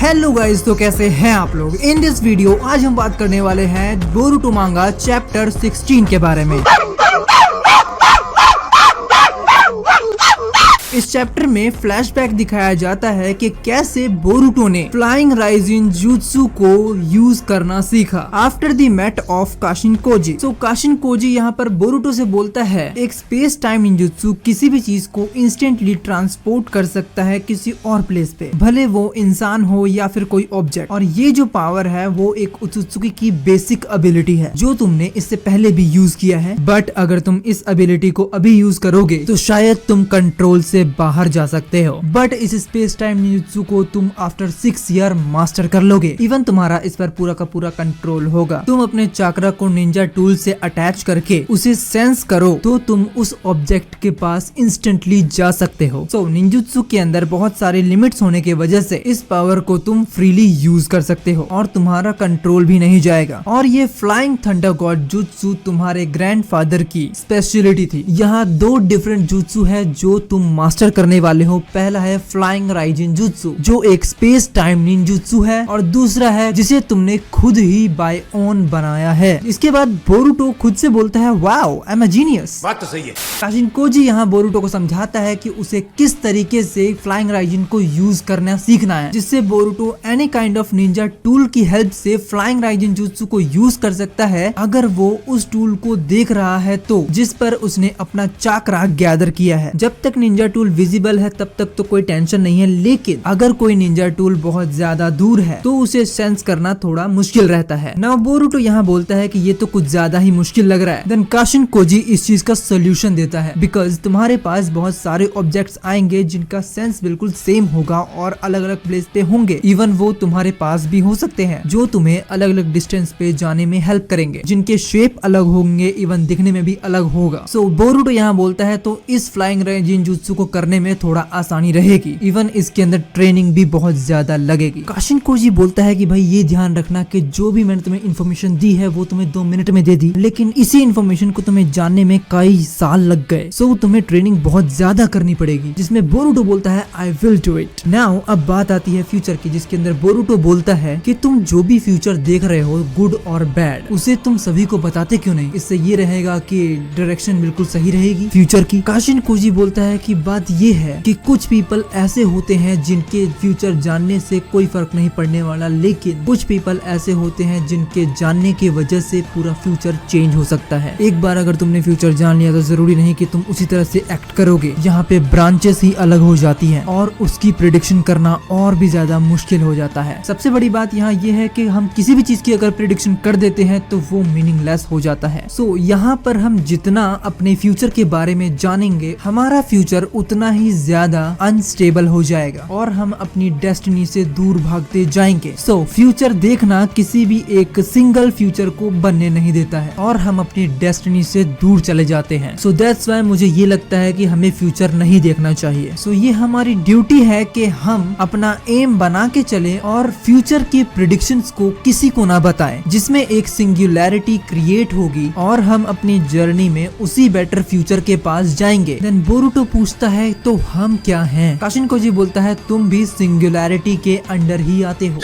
Hello guys, तो कैसे हैं आप लोग। इन दिस वीडियो आज हम बात करने वाले हैं बोरुटो मांगा चैप्टर 16 के बारे में। इस चैप्टर में फ्लैशबैक दिखाया जाता है कि कैसे बोरुटो ने फ्लाइंग राइजिन जुत्सु को यूज करना सीखा आफ्टर द मेट ऑफ काशिनकोजी। सो काशिनकोजी यहाँ पर बोरुटो से बोलता है एक स्पेस टाइम निंजुत्सु किसी भी चीज को इंस्टेंटली ट्रांसपोर्ट कर सकता है किसी और प्लेस पे, भले वो इंसान हो या फिर कोई ऑब्जेक्ट। और ये जो पावर है वो एक उत्सुकी की बेसिक एबिलिटी है जो तुमने इससे पहले भी यूज किया है, बट अगर तुम इस एबिलिटी को अभी यूज करोगे तो शायद तुम कंट्रोल से बाहर जा सकते हो। बट इस स्पेस टाइम निंजुत्सु को तुम आफ्टर 6 ईयर मास्टर कर लोगे। इवन तुम्हारा इस पर पूरा का पूरा कंट्रोल होगा। तुम अपने चाकरा को निंजा टूल से अटैच करके उसे सेंस करो तो तुम उस ऑब्जेक्ट के पास इंस्टेंटली जा सकते हो। सो निंजुत्सु के अंदर बहुत सारे लिमिट्स होने की वजह से इस पावर को तुम फ्रीली यूज कर सकते हो और तुम्हारा कंट्रोल भी नहीं जाएगा। और ये फ्लाइंग थंडर गॉड जुत्सु तुम्हारे ग्रैंडफादर की स्पेशलिटी थी। यहाँ 2 डिफरेंट जुत्सु है जो तुम मास्टर करने वाले हो। पहला है फ्लाइंग राइजिन जुत्सु जो एक स्पेस टाइम निंजुत्सु है और दूसरा है जिसे तुमने खुद ही बाय ओन बनाया है। इसके बाद बोरुटो खुद से बोलता है wow I am a genius. बात तो सही है। काशिनकोजी यहाँ बोरुटो को समझाता है कि उसे किस तरीके से फ्लाइंग राइजिन को यूज करना सीखना है जिससे Boruto any kind of Ninja tool की हेल्प से फ्लाइंग राइजिन जुत्सु को यूज कर सकता है अगर वो उस टूल को देख रहा है तो, जिस पर उसने अपना चाकरा गैदर किया है। जब तक निंजा टूल विजिबल है तब तक तो कोई टेंशन नहीं है, लेकिन अगर कोई निंजा टूल बहुत ज्यादा दूर है तो उसे सेंस करना थोड़ा मुश्किल रहता है। नाउ बोरुटो यहाँ बोलता है कि ये तो कुछ ज्यादा ही मुश्किल लग रहा है। देन काशिनकोजी इस चीज का सोल्यूशन देता है बिकॉज तुम्हारे पास बहुत सारे ऑब्जेक्ट्स आएंगे जिनका सेंस बिल्कुल सेम होगा और अलग अलग प्लेस पे होंगे। इवन वो तुम्हारे पास भी हो सकते हैं जो तुम्हें अलग अलग डिस्टेंस पे जाने में हेल्प करेंगे, जिनके शेप अलग होंगे, इवन दिखने में भी अलग होगा। सो बोरुटो यहाँ बोलता है तो इस फ्लाइंग राइजिन जुत्सु को करने में थोड़ा आसानी रहेगी। इवन इसके अंदर ट्रेनिंग भी बहुत ज्यादा लगेगी। काशिनकोजी बोलता है कि भाई ये ध्यान रखना कि जो भी मैंने तुम्हें इन्फॉर्मेशन दी है वो तुम्हें 2 मिनट में दे दी, लेकिन इसी इन्फॉर्मेशन को तुम्हें जानने में कई साल लग गए। सो तुम्हें ट्रेनिंग बहुत ज्यादा करनी पड़ेगी। जिसमें बोरुटो बोलता है I will do it. Now अब बात आती है फ्यूचर की, जिसके अंदर बोरुटो बोलता है कि तुम जो भी फ्यूचर देख रहे हो गुड और बैड उसे तुम सभी को बताते क्यों नहीं। इससे ये रहेगा कि डायरेक्शन बिल्कुल सही रहेगी फ्यूचर की। काशिनकोजी बोलता है कि बात ये है कि कुछ पीपल ऐसे होते हैं जिनके फ्यूचर जानने से कोई फर्क नहीं पड़ने वाला, लेकिन कुछ पीपल ऐसे होते हैं जिनके जानने की वजह से पूरा फ्यूचर चेंज हो सकता है। एक बार अगर तुमने फ्यूचर जान लिया तो जरूरी नहीं कि तुम उसी तरह से एक्ट करोगे। यहाँ पे ब्रांचेस ही अलग हो जाती हैं और उसकी प्रिडिक्शन करना और भी ज्यादा मुश्किल हो जाता है। सबसे बड़ी बात यहाँ ये है कि हम किसी भी चीज की अगर प्रिडिक्शन कर देते हैं तो वो मीनिंगलेस हो जाता है। सो यहाँ पर हम जितना अपने फ्यूचर के बारे में जानेंगे हमारा फ्यूचर उतना ही ज्यादा अनस्टेबल हो जाएगा और हम अपनी डेस्टिनी से दूर भागते जाएंगे। सो फ्यूचर देखना किसी भी एक सिंगल फ्यूचर को बनने नहीं देता है और हम अपनी डेस्टिनी से दूर चले जाते हैं। सो दैट्स व्हाई मुझे ये लगता है कि हमें फ्यूचर नहीं देखना चाहिए। सो ये हमारी ड्यूटी है कि हम अपना एम बना के चले और फ्यूचर के प्रेडिक्शंस को किसी को ना बताएं, जिसमें एक सिंगुलैरिटी क्रिएट होगी और हम अपनी जर्नी में उसी बेटर फ्यूचर के पास जाएंगे। देन बोरुटो पूछता है तो हम क्या हैं? काशिनकोजी बोलता है तुम भी सिंगुलैरिटी के अंडर ही आते हो।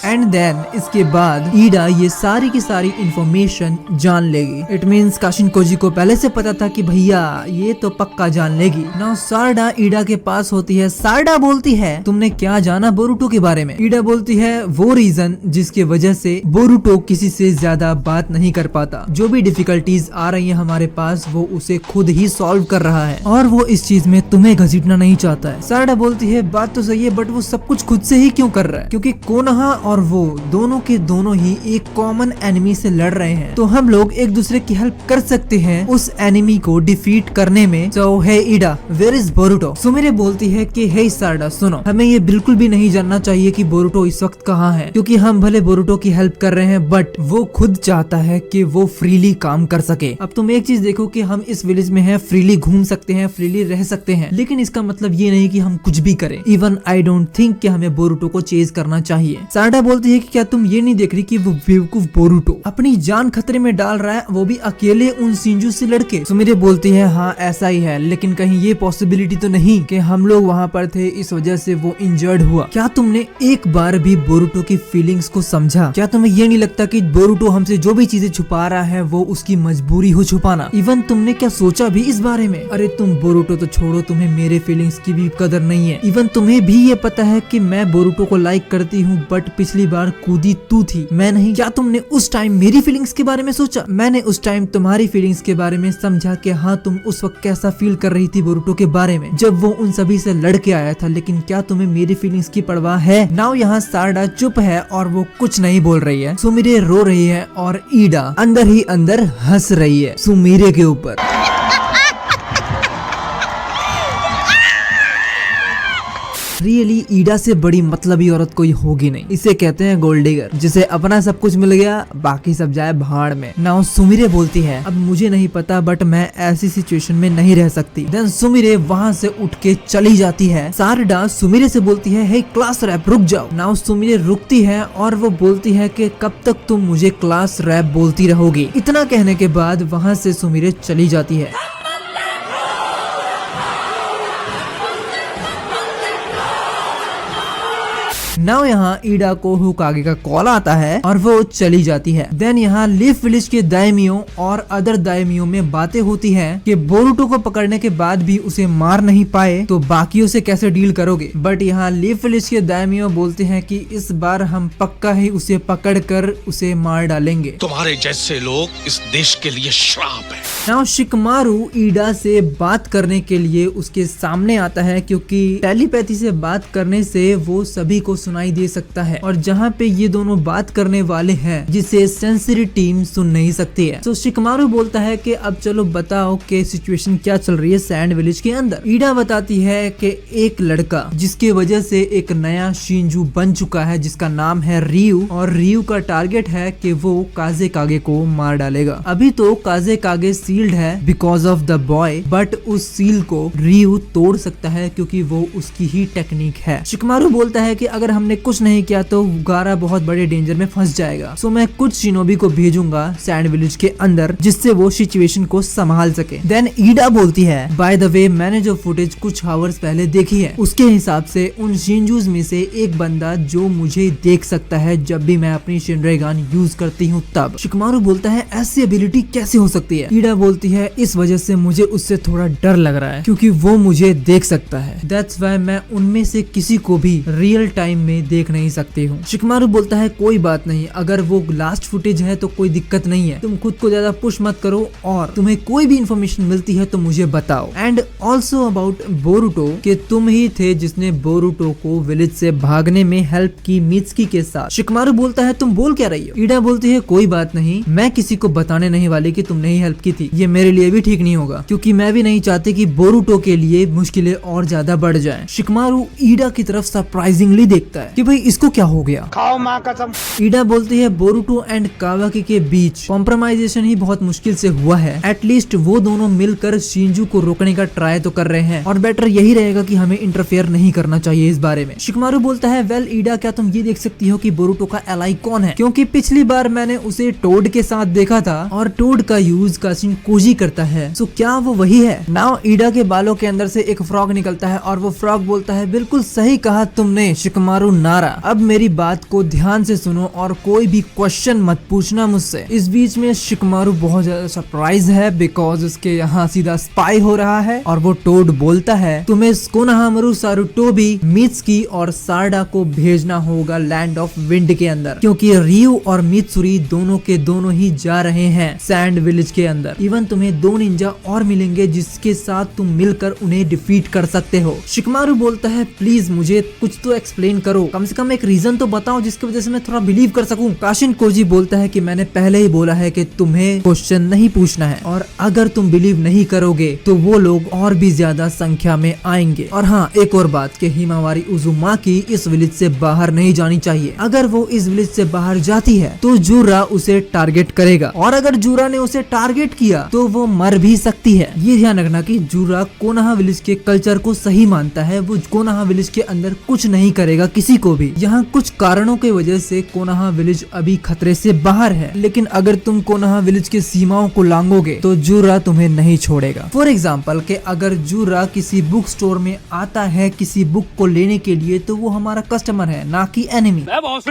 एंड देन इसके बाद ईडा ये सारी की सारी इंफॉर्मेशन जान लेगी। इट मीन्स काशिनकोजी को पहले से पता था कि भैया ये तो पक्का जान लेगी। नाउ सारडा ईडा के पास होती है। सारडा बोलती है तुमने क्या जाना बोरुटो के बारे में? ईडा बोलती है वो रीजन जिसके वजह से बोरुटो किसी से ज्यादा बात नहीं कर पाता। जो भी डिफिकल्टीज आ रही है हमारे पास वो उसे खुद ही सॉल्व कर रहा है और वो इस चीज में तुम्हें घसीटना नहीं चाहता है। सारडा बोलती है बात तो सही है बट वो सब कुछ खुद से ही क्यों कर रहा है? क्योंकि कोनोहा और वो दोनों के दोनों ही एक कॉमन एनिमी से लड़ रहे हैं, तो हम लोग एक दूसरे की हेल्प कर सकते हैं उस एनिमी को डिफीट करने में। सो हे ईडा वेयर इज बोरुटो? सुमिरे बोलती है कि हे सारडा सुनो, हमें ये बिल्कुल भी नहीं जानना चाहिए कि बोरुटो इस वक्त कहाँ है, क्योंकि हम भले बोरुटो की हेल्प कर रहे हैं बट वो खुद चाहता है कि वो फ्रीली काम कर सके। अब तुम एक चीज देखो कि हम इस विलेज में हैं, फ्रीली घूम सकते हैं, फ्रीली रह सकते हैं, लेकिन इसका मतलब ये नहीं कि हम कुछ भी करें। इवन आई डोंट थिंक कि हमें बोरुटो को चेज करना चाहिए। सारडा बोलती है कि क्या तुम ये नहीं देख रही कि वो बेवकूफ बोरुटो अपनी जान खतरे में डाल रहा है, वो भी अकेले उन शिंजू से लड़के। सुमिरे बोलती है हाँ ऐसा ही है, लेकिन कहीं ये पॉसिबिलिटी तो नहीं कि हम लोग वहाँ पर थे इस वजह से वो इंजर्ड हुआ। क्या तुमने एक बार भी बोरुटो की फीलिंग्स को समझा? क्या तुम्हें ये नहीं लगता कि बोरुटो हमसे जो भी चीजें छुपा रहा है वो उसकी मजबूरी हो छुपाना? इवन तुमने क्या सोचा भी इस बारे में? अरे तुम बोरुटो तो छोड़ो, तुम्हें मेरे फीलिंग्स की भी कदर नहीं है। इवन तुम्हें भी ये पता है कि मैं बोरुटो को लाइक करती हूँ, बट पिछली बार कूदी तू थी, मैं नहीं। क्या तुमने उस टाइम मेरी फीलिंग्स के बारे में सोचा? मैंने उस टाइम तुम्हारी फीलिंग्स के बारे में समझा कि हाँ तुम उस वक्त कैसा फील कर रही थी बोरुटो के बारे में जब वो उन सभी से लड़के आया था, लेकिन क्या तुम्हें मेरी फीलिंग्स की परवाह है? नाउ यहाँ सारडा चुप है और वो कुछ नहीं बोल रही है। सुमिरे रो रही है और ईडा अंदर ही अंदर हंस रही है सुमिरे के ऊपर। रियली ईडा से बड़ी मतलबी औरत कोई होगी नहीं। इसे कहते हैं गोल्ड डिगर, जिसे अपना सब कुछ मिल गया बाकी सब जाए भाड़ में। नाउ सुमिरे बोलती है अब मुझे नहीं पता, बट मैं ऐसी सिचुएशन में नहीं रह सकती। देन सुमिरे वहाँ से उठ के चली जाती है। सारडा सुमिरे से बोलती है हे क्लास रैप रुक जाओ। नाउ सुमिरे रुकती है और वो बोलती है कि कब तक तुम मुझे क्लास रैप बोलती रहोगी। इतना कहने के बाद वहाँ से सुमिरे चली जाती है। नाउ यहाँ ईडा को होकागे का कॉल आता है और वो चली जाती है। देन यहाँ लीफ विलेज के दायमियों और अदर दायमियों में बातें होती हैं कि बोरुटो को पकड़ने के बाद भी उसे मार नहीं पाए तो बाकियों से कैसे डील करोगे। बट यहाँ लीफ विलेज के दायमियों बोलते हैं कि इस बार हम पक्का ही उसे पकड़कर उसे मार डालेंगे। तुम्हारे जैसे लोग इस देश के लिए श्राप है। नाउ शिकमारू ईडा से बात करने के लिए उसके सामने आता है, क्योंकि टेलीपैथी से बात करने से वो सभी को सुनाई दे सकता है और जहाँ पे ये दोनों बात करने वाले हैं जिसे सेंसरी टीम सुन नहीं सकती है। तो शिकमारू बोलता है कि अब चलो बताओ कि सिचुएशन क्या चल रही है सैंड विलेज के अंदर। ईडा बताती है कि एक लड़का जिसके वजह से एक नया शिंजू बन चुका है जिसका नाम है रियू, और रियू का टारगेट है कि वो काज़ेकागे को मार डालेगा। अभी तो काज़ेकागे सील्ड है because of the boy, but उस सील को रियू तोड़ सकता है क्योंकि वो उसकी ही टेक्निक है। शिकमारू बोलता है कि अगर हमने कुछ नहीं किया तो गारा बहुत बड़े डेंजर में फंस जाएगा। सो मैं कुछ शिनोबी को भेजूंगा सैंड विलेज के अंदर जिससे वो सिचुएशन को संभाल सके। देन ईडा बोलती है बाय द वे मैंने जो फुटेज कुछ आवर्स पहले देखी है उसके हिसाब से उन शिंजूज में से एक बंदा जो मुझे देख सकता है जब भी मैं अपनी शिनरेगान यूज करती हूँ तब। शिकमारू बोलता है ऐसी एबिलिटी कैसे हो सकती है? ईडा बोलती है इस वजह से मुझे उससे थोड़ा डर लग रहा है क्योंकि वो मुझे देख सकता है। दैट्स व्हाई मैं उनमें से किसी को भी रियल टाइम में देख नहीं सकती हूँ। शिकमारू बोलता है कोई बात नहीं, अगर वो लास्ट फुटेज है तो कोई दिक्कत नहीं है, तुम खुद को ज्यादा पुश मत करो और तुम्हें कोई भी इंफॉर्मेशन मिलती है तो मुझे बताओ। एंड ऑल्सो अबाउट बोरुटो कि तुम ही थे जिसने बोरुटो को विलेज से भागने में हेल्प की मित्सुकी के साथ। शिकमारू बोलता है तुम बोल क्या रही हो? ईडा बोलती है कोई बात नहीं, मैं किसी को बताने नहीं वाली कि तुमने ही हेल्प की थी। ये मेरे लिए भी ठीक नहीं होगा क्योंकि मैं भी नहीं चाहती कि बोरुटो के लिए मुश्किलें और ज्यादा बढ़ जाएं। शिकमारू ईडा की तरफ सरप्राइजिंगली देखता है कि भाई इसको क्या हो गया। खाओ माँ कसम। ईडा बोलती है बोरुटो एंड कावाकी के बीच कॉम्प्रोमाइजेशन ही बहुत मुश्किल से हुआ है। एटलीस्ट वो दोनों मिलकर शिंजू को रोकने का ट्राई तो कर रहे हैं और बेटर यही रहेगा कि हमें इंटरफेयर नहीं करना चाहिए इस बारे में। शिकमारू बोलता है वेल ईडा क्या तुम ये देख सकती हो कि बोरुटो का एलाई कौन है? क्योंकि पिछली बार मैंने उसे टोड के साथ देखा था और टोड का यूज काशिन कोजी करता है। सो क्या वो वही है? नाउ ईडा के बालों के अंदर से एक फ्रॉग निकलता है और वो फ्रॉग बोलता है बिल्कुल सही कहा तुमने शिकमारू नारा, अब मेरी बात को ध्यान से सुनो और कोई भी क्वेश्चन मत पूछना मुझसे। इस बीच में शिकमारू बहुत ज्यादा सरप्राइज है बिकॉज उसके यहाँ सीधा स्पाई हो रहा है और वो टोड बोलता है तुम्हें कोनोहामारू सारुटोबी, मित्सुकी और सारडा को भेजना होगा लैंड ऑफ विंड के अंदर क्योंकि रियू और मित्सुरी दोनों के दोनों ही जा रहे हैं सैंड विलेज के अंदर। इवन तुम्हें 2 निंजा और मिलेंगे जिसके साथ तुम मिलकर उन्हें डिफीट कर सकते हो। शिकमारू बोलता है प्लीज मुझे कुछ तो एक्सप्लेन करो, कम से कम एक रीजन तो बताओ जिसकी वजह से मैं थोड़ा बिलीव कर सकूं। काशिन कोजी बोलता है कि मैंने पहले ही बोला है कि तुम्हें क्वेश्चन नहीं पूछना है और अगर तुम बिलीव नहीं करोगे तो वो लोग और भी ज्यादा संख्या में आएंगे। और हाँ एक और बात कि हिमावारी उजुमाकी इस विलेज से बाहर नहीं जानी चाहिए। अगर वो इस विलेज से बाहर जाती है तो जूरा उसे टारगेट करेगा और अगर जूरा ने उसे टारगेट किया तो वो मर भी सकती है। ये ध्यान रखना कि जूरा कोनोहा विलेज के कल्चर को सही मानता है, वो कोनोहा विलेज के अंदर कुछ नहीं करेगा किसी किसी को भी। यहाँ कुछ कारणों की वजह से कोनोहा विलेज अभी खतरे से बाहर है, लेकिन अगर तुम कोनोहा विलेज के सीमाओं को लांघोगे तो जुरा तुम्हें नहीं छोड़ेगा। फॉर एग्जाम्पल के अगर जुरा किसी बुक स्टोर में आता है किसी बुक को लेने के लिए तो वो हमारा कस्टमर है, ना कि एनिमी।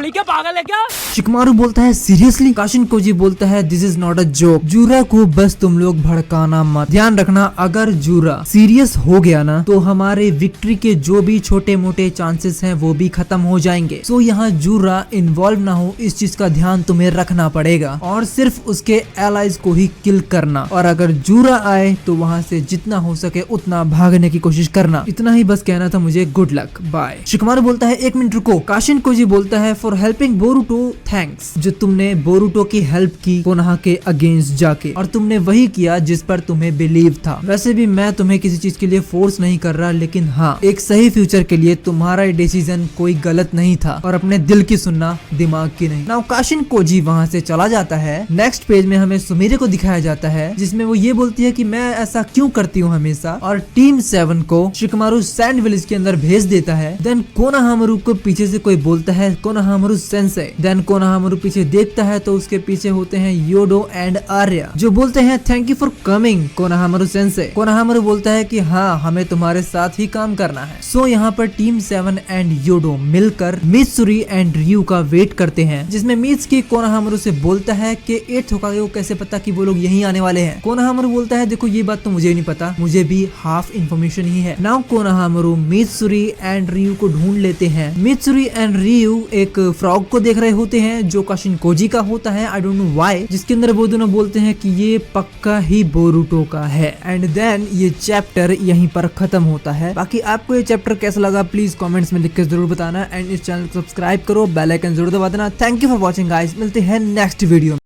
क्या पागल है क्या? शिकमारू बोलता है सीरियसली? काशिन कोजी बोलता है this is not a joke. Jura को बस तुम लोग भड़काना मत। ध्यान रखना अगर जुरा सीरियस हो गया ना तो हमारे विक्ट्री के जो भी छोटे मोटे चांसेस हैं वो भी खत्म हो जाएंगे। सो यहाँ जुरा इन्वॉल्व ना हो इस चीज का ध्यान तुम्हें रखना पड़ेगा और सिर्फ उसके एलाइज को ही किल करना। और अगर जुरा आए तो वहाँ से जितना हो सके उतना भागने की कोशिश करना। इतना ही बस कहना था मुझे। Good luck, bye. शिकमारू बोलता है एक मिनट रुको। काशिन कोजी बोलता है फॉर हेल्पिंग बोरुटो थैंक्स। जो तुमने बोरुटो की हेल्प की कोनोहा के अगेंस्ट जाके, और तुमने वही किया जिस पर तुम्हें बिलीव था। वैसे भी मैं तुम्हें किसी चीज के लिए फोर्स नहीं कर रहा, लेकिन हाँ एक सही फ्यूचर के लिए तुम्हारा डिसीजन कोई गलत नहीं था और अपने दिल की सुनना दिमाग की नहीं। नाउ काशिन कोजी वहाँ से चला जाता है। नेक्स्ट पेज में हमें सुमिरे को दिखाया जाता है जिसमें वो ये बोलती है कि मैं ऐसा क्यों करती हूँ हमेशा, और टीम 7 को शिकमारू सैंड विलेज के अंदर भेज देता है। देन कोनोहामारू को पीछे से कोई बोलता है कोनोहामारू सेंसे। देन कोनोहामारू पीछे देखता है तो उसके पीछे होते हैं योडो एंड आर्या जो बोलते हैं thank you for coming Konohamaru sensei. Konohamaru बोलता है कि हाँ हमें तुम्हारे साथ ही काम करना है। सो यहाँ पर टीम 7 एंड योडो मिलकर मित्सुरी एंड रियू का वेट करते हैं, जिसमें मित्सुकी कोनोहामारू से बोलता है कि 8th होकागे को कैसे पता कि वो लोग यहीं आने वाले हैं। कोनोहामारू बोलता है देखो ये बात तो मुझे नहीं पता, मुझे भी हाफ इन्फॉर्मेशन ही है। नाउ कोनोहामारू मित्सुरी एंड रियू को ढूंढ लेते हैं। मित्सुरी एंड रियू एक फ्रॉग को देख रहे होते हैं जो काशिन कोजी का होता है, आई डोंट नो व्हाई, जिसके अंदर वो दोनों बोलते हैं कि ये पक्का ही बोरुटो का है। एंड देन ये चैप्टर यहीं पर खत्म होता है। बाकी आपको ये चैप्टर कैसा लगा प्लीज कमेंट्स में लिख के जरूर बताना, एंड इस चैनल को सब्सक्राइब करो, बेल आइकन जरूर दबा देना। Thank you for watching guys, मिलते हैं नेक्स्ट वीडियो में।